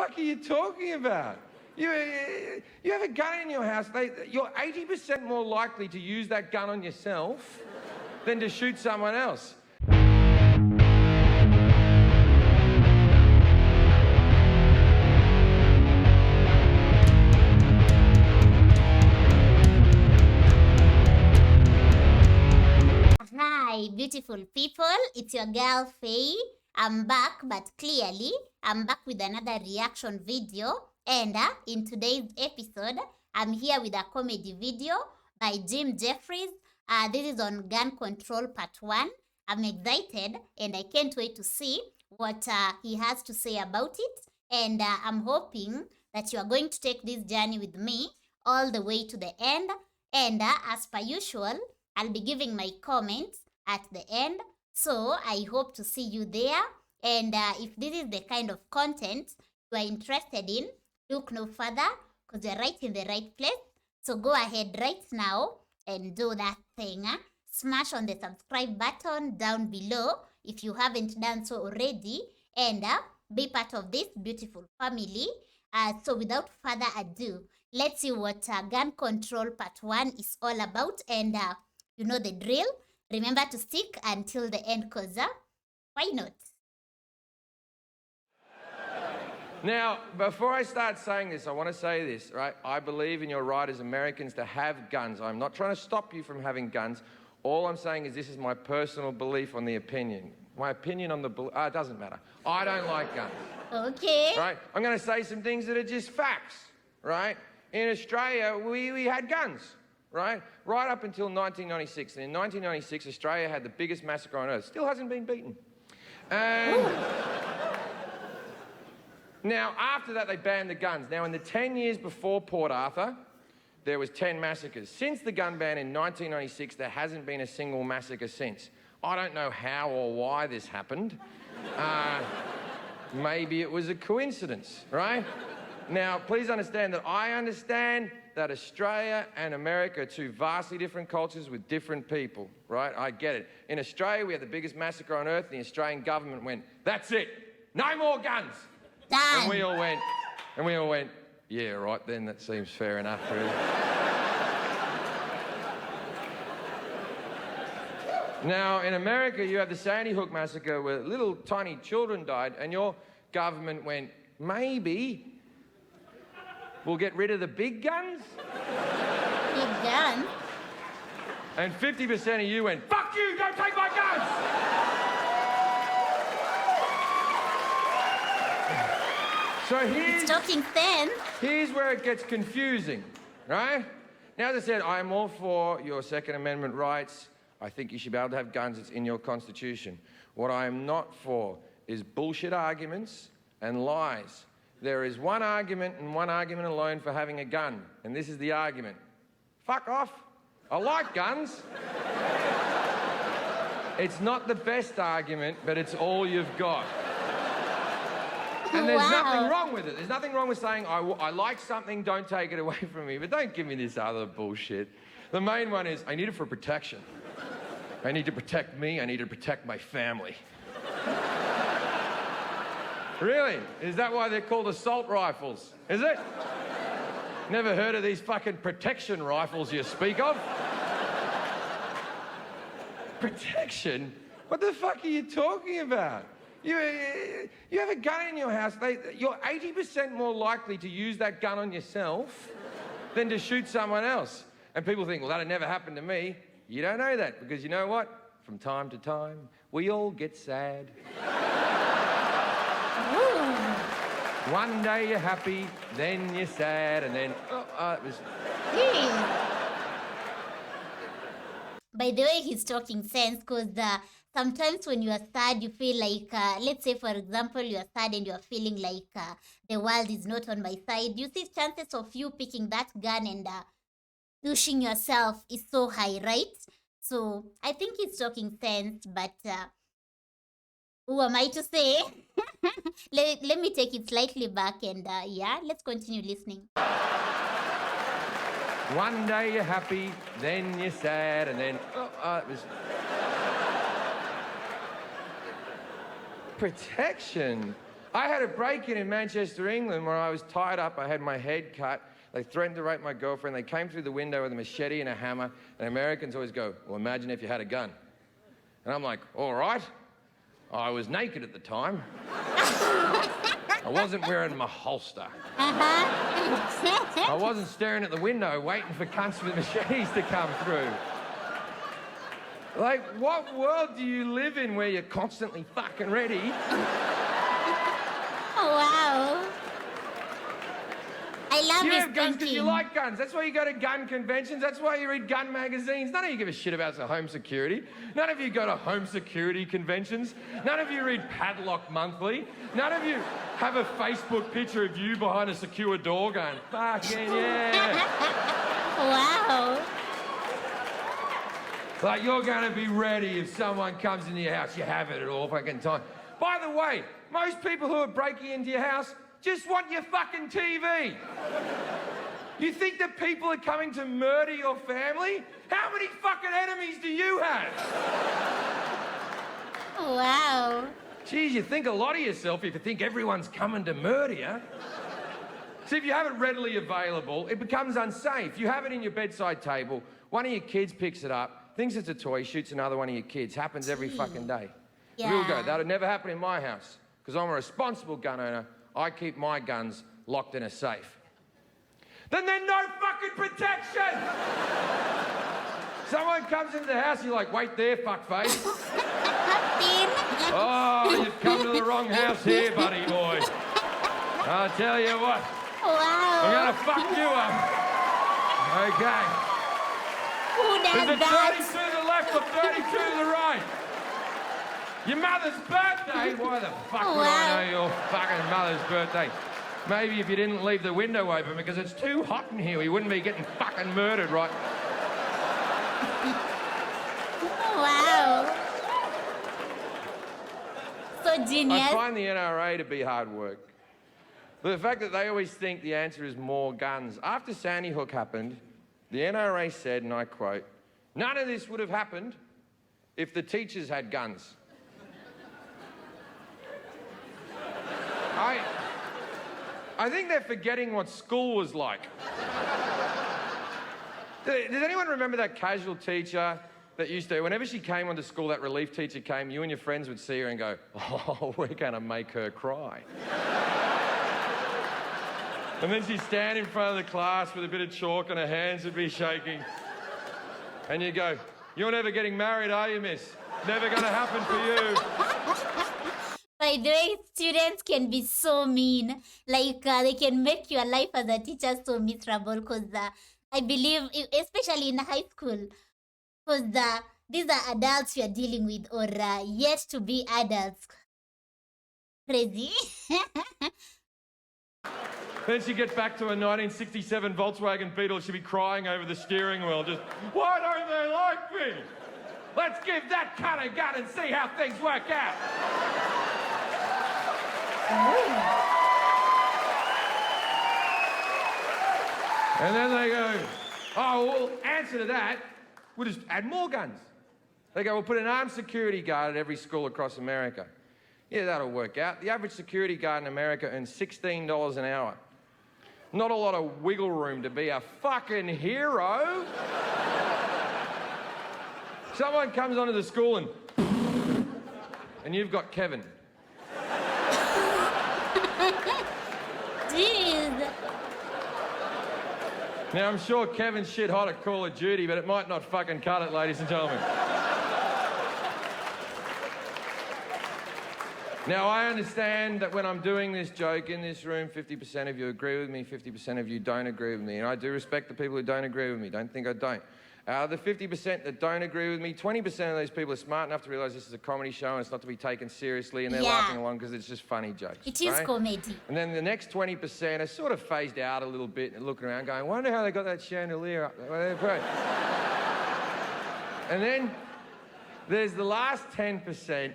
fuck are you talking about? You have a gun in your house, you're 80% more likely to use that gun on yourself than to shoot someone else. Hi, beautiful people. It's your girl Faye. I'm back, but clearly I'm back with another reaction video. And in today's episode, I'm here with a comedy video by Jefferies. This is on gun control part 1. I'm excited and I can't wait to see what he has to say about it. And I'm hoping that you are going to take this journey with me all the way to the end. And as per usual, I'll be giving my comments at the end. So I hope to see you there. And if this is the kind of content you are interested in, look no further because you're right in the right place. So go ahead right now and do that thing. Smash on the subscribe button down below if you haven't done so already. And be part of this beautiful family. So without further ado, let's see what gun control part 1 is all about. And you know the drill. Remember to stick until the end because why not? Now, before I start saying this, I want to say this, right? I believe in your right as Americans to have guns. I'm not trying to stop you from having guns. All I'm saying is this is my personal belief on the opinion. My opinion on the... it doesn't matter. I don't like guns. Okay. Right? I'm going to say some things that are just facts, right? In Australia, we had guns, right? Right up until 1996. And in 1996, Australia had the biggest massacre on earth. Still hasn't been beaten. And... Now, after that, they banned the guns. Now, in the 10 years before Port Arthur, there was 10 massacres. Since the gun ban in 1996, there hasn't been a single massacre since. I don't know how or why this happened. Maybe it was a coincidence, right? Now, please understand that I understand that Australia and America are two vastly different cultures with different people, right? I get it. In Australia, we had the biggest massacre on earth, and the Australian government went, that's it, no more guns. Done. And we all went, yeah, right then, that seems fair enough, really. Now, in America, you have the Sandy Hook massacre where little tiny children died, and your government went, maybe we'll get rid of the big guns? Big gun? And 50% of you went, fuck you, don't take my guns! So here's where it gets confusing, right? Now, as I said, I'm all for your Second Amendment rights. I think you should be able to have guns. It's in your Constitution. What I am not for is bullshit arguments and lies. There is one argument and one argument alone for having a gun, and this is the argument. Fuck off. I like guns. It's not the best argument, but it's all you've got. And there's nothing wrong with it. There's nothing wrong with saying, I like something, don't take it away from me. But don't give me this other bullshit. The main one is, I need it for protection. I need to protect me, I need to protect my family. Really? Is that why they're called assault rifles? Is it? Never heard of these fucking protection rifles you speak of? Protection? What the fuck are you talking about? You have a gun in your house, you're 80% more likely to use that gun on yourself than to shoot someone else. And people think, well, that'd never happen to me. You don't know that, because you know what? From time to time, we all get sad. One day you're happy, then you're sad, and then, it was... By the way, he's talking sense because sometimes when you are sad, you feel like, let's say, for example, you are sad and you are feeling like the world is not on my side. You see chances of you picking that gun and pushing yourself is so high, right? So I think he's talking sense, but who am I to say? let me take it slightly back and yeah, let's continue listening. One day you're happy, then you're sad, and then, it was... Protection? I had a break-in in Manchester, England, where I was tied up. I had my head cut. They threatened to rape my girlfriend. They came through the window with a machete and a hammer. And Americans always go, well, imagine if you had a gun. And I'm like, all right. I was naked at the time. I wasn't wearing my holster. I wasn't staring at the window waiting for cunts with machetes to come through. Like, what world do you live in where you're constantly fucking ready? Oh, wow. I love You his have guns because thinking. you like guns. That's why you go to gun conventions. That's why you read gun magazines. None of you give a shit about home security. None of you go to home security conventions. None of you read Padlock Monthly. None of you have a Facebook picture of you behind a secure door going, fucking yeah. Wow. Like, you're going to be ready if someone comes into your house. You have it at all fucking time. By the way, most people who are breaking into your house just want your fucking TV. You think that people are coming to murder your family? How many fucking enemies do you have? Wow. Geez, you think a lot of yourself if you think everyone's coming to murder you. See, if you have it readily available, it becomes unsafe. You have it in your bedside table, one of your kids picks it up, thinks it's a toy, shoots another one of your kids. Happens every fucking day. Yeah. We'll go, that'll never happen in my house, because I'm a responsible gun owner. I keep my guns locked in a safe. Then there's no fucking protection! Someone comes into the house, you're like, wait there, fuckface. Oh, you've come to the wrong house here, buddy boy. I'll tell you what. Wow. I'm gonna fuck you up. Okay. Who does There's a 32 that? to the left or 32 to the right. Your mother's birthday? Why the fuck would I know your fucking mother's birthday? Maybe if you didn't leave the window open because it's too hot in here, we wouldn't be getting fucking murdered, right? Wow. So genius. I find the NRA to be hard work. But the fact that they always think the answer is more guns. After Sandy Hook happened, the NRA said, and I quote, none of this would have happened if the teachers had guns. I think they're forgetting what school was like. Does anyone remember that casual teacher that used to, whenever she came onto school, that relief teacher came, you and your friends would see her and go, oh, we're going to make her cry. And then she'd stand in front of the class with a bit of chalk and her hands would be shaking. And you go, you're never getting married, are you, miss? Never going to happen for you. By the way, students can be so mean. Like, they can make your life as a teacher so miserable because I believe, especially in high school, because these are adults you are dealing with or yet to be adults. Crazy. Then she'd get back to a 1967 Volkswagen Beetle, she'd be crying over the steering wheel, just, why don't they like me? Let's give that cunt a gun and see how things work out. And then they go, oh, well, answer to that, we'll just add more guns. They go, we'll put an armed security guard at every school across America. Yeah, that'll work out. The average security guard in America earns $16 an hour. Not a lot of wiggle room to be a fucking hero. Someone comes onto the school and you've got Kevin. Jeez. Now, I'm sure Kevin's shit hot at Call of Duty, but it might not fucking cut it, ladies and gentlemen. Now, I understand that when I'm doing this joke in this room, 50% of you agree with me, 50% of you don't agree with me. And I do respect the people who don't agree with me. Don't think I don't. The 50% that don't agree with me, 20% of those people are smart enough to realise this is a comedy show and it's not to be taken seriously, and they're laughing along because it's just funny jokes. It is comedy. And then the next 20% are sort of phased out a little bit and looking around going, wonder how they got that chandelier up there. And then there's the last 10%,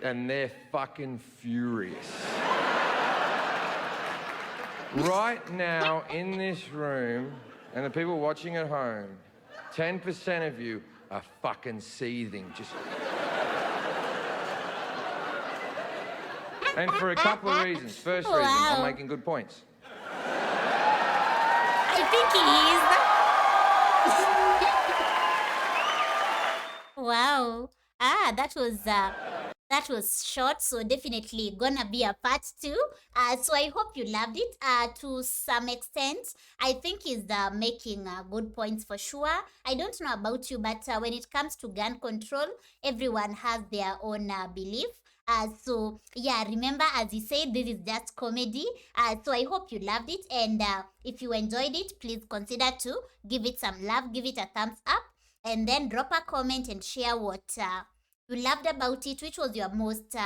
and they're fucking furious. Right now, in this room, and the people watching at home, 10% of you are fucking seething. Just... And for a couple of reasons. First reason, I'm making good points. I think he is. Wow. That was short, so definitely gonna be a part 2. So I hope you loved it. To some extent, I think he's making good points for sure. I don't know about you, but when it comes to gun control, everyone has their own belief. So yeah, remember, as he said, this is just comedy. So I hope you loved it, and if you enjoyed it, please consider to give it some love, give it a thumbs up, and then drop a comment and share what you loved about it, which was your most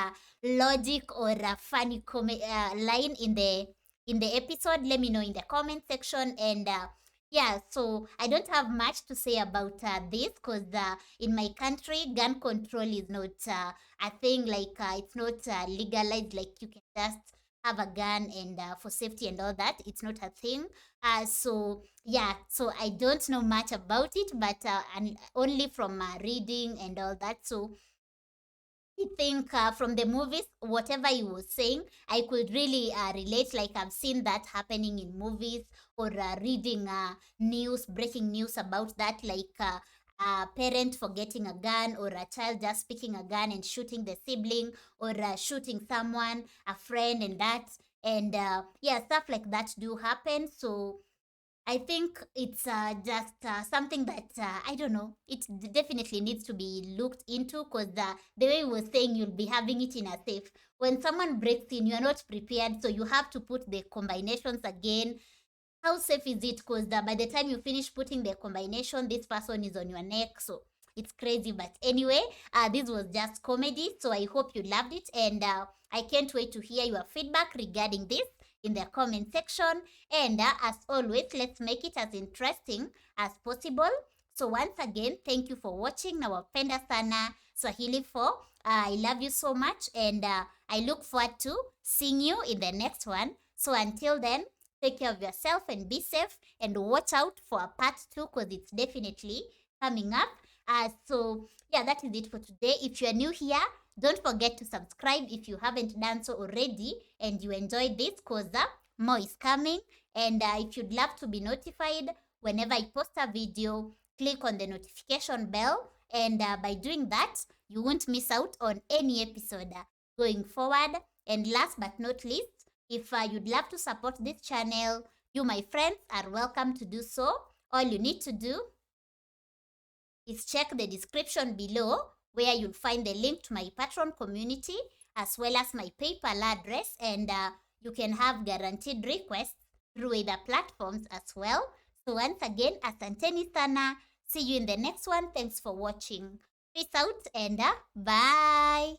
logic or funny line in the episode. Let me know in the comment section. And yeah, so I don't have much to say about this, because in my country, gun control is not a thing. Like it's not legalized. Like you can just have a gun and for safety and all that. It's not a thing. So yeah, so I don't know much about it, but and only from reading and all that. So I think from the movies, whatever he was saying, I could really relate. Like I've seen that happening in movies, or reading news, breaking news about that, like a parent forgetting a gun, or a child just picking a gun and shooting the sibling, or shooting someone, a friend, and that. And yeah, stuff like that do happen. So I think it's just something that I don't know. It definitely needs to be looked into, because the way we were saying, you'll be having it in a safe. When someone breaks in, you're not prepared, so you have to put the combinations again. How safe is it? Because by the time you finish putting the combination, this person is on your neck. So it's crazy. But anyway, this was just comedy. So I hope you loved it. And I can't wait to hear your feedback regarding this in the comment section. And as always, let's make it as interesting as possible. So once again, thank you for watching. Nawapenda sana Swahili 4. I love you so much. And I look forward to seeing you in the next one. So until then, take care of yourself and be safe, and watch out for a part 2, because it's definitely coming up. So yeah, that is it for today. If you are new here, don't forget to subscribe if you haven't done so already and you enjoyed this, because more is coming. And if you'd love to be notified whenever I post a video, click on the notification bell. And by doing that, you won't miss out on any episode going forward. And last but not least, if you'd love to support this channel, you, my friends, are welcome to do so. All you need to do is check the description below, where you'll find the link to my Patreon community, as well as my PayPal address, and you can have guaranteed requests through other platforms as well. So once again, asanteni sana. See you in the next one. Thanks for watching. Peace out and bye.